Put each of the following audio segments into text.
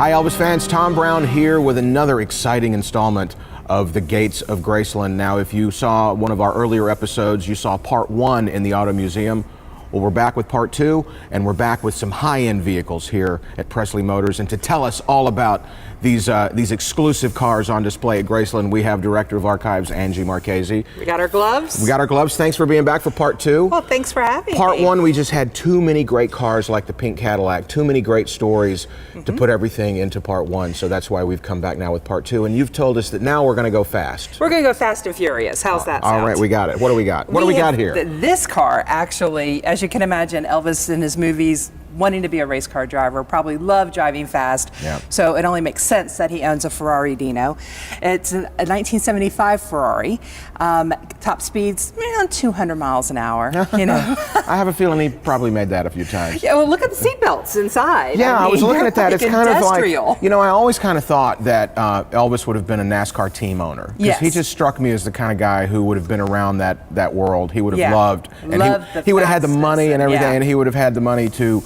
Hi Elvis fans, Tom Brown here with another exciting installment of The Gates of Graceland. Now, if you saw one of our earlier episodes, you saw part 1 in the Auto Museum. Well, we're back with part 2, and we're back with some high-end vehicles here at Presley Motors. And to tell us all about these exclusive cars on display at Graceland, we have Director of Archives, Angie Marchese. We got our gloves. We got our gloves. Thanks for being back for part 2. Well, thanks for having me. Part 1, we just had too many great cars like the pink Cadillac, too many great stories to put everything into part 1. So that's why we've come back now with part 2. And you've told us that now we're going to go fast. We're going to go fast and furious. How's that sound? All right, we got it. What do we got? What do we got here? This car, actually, as you can imagine, Elvis in his movies, wanting to be a race car driver, probably loved driving fast. Yeah. So it only makes sense that he owns a Ferrari Dino. It's a 1975 Ferrari. Top speeds around 200 miles an hour. You know. I have a feeling he probably made that a few times. Yeah, well, look at the seatbelts inside. Yeah, I was looking at that. It's kind of like, industrial. you know, I always kind of thought that Elvis would have been a NASCAR team owner. Because he just struck me as the kind of guy who would have been around that world. He would have loved, and he would have had the money and everything, and he would have had the money to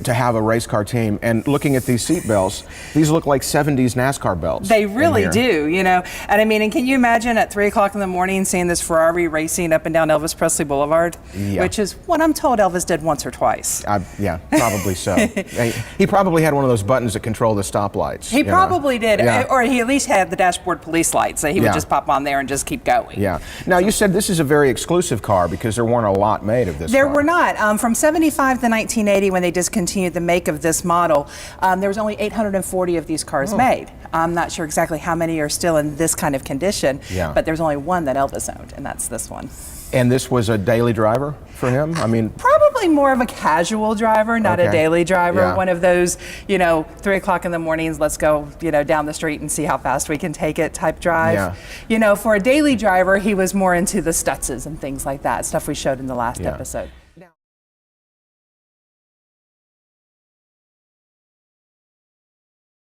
have a race car team. And looking at these seat belts, these look like 70s NASCAR belts. They really do, you know. And I mean, and can you imagine at 3 o'clock in the morning seeing this Ferrari racing up and down Elvis Presley Boulevard? Yeah. Which is what I'm told Elvis did once or twice. Yeah, probably so. He probably had one of those buttons that control the stoplights. He probably did, or he at least had the dashboard police lights that he would just pop on there and just keep going. Yeah. Now, you said this is a very exclusive car because there weren't a lot made of this There car. were not. From 75 to 1980, when they discontinued the make of this model, there was only 840 of these cars made. I'm not sure exactly how many are still in this kind of condition, but there's only one that Elvis owned, and that's this one. And this was a daily driver for him? I mean, probably more of a casual driver, not a daily driver. Yeah. One of those, you know, 3 o'clock in the mornings, let's go, you know, down the street and see how fast we can take it type drive. Yeah. You know, for a daily driver, he was more into the Stutzes and things like that, stuff we showed in the last episode.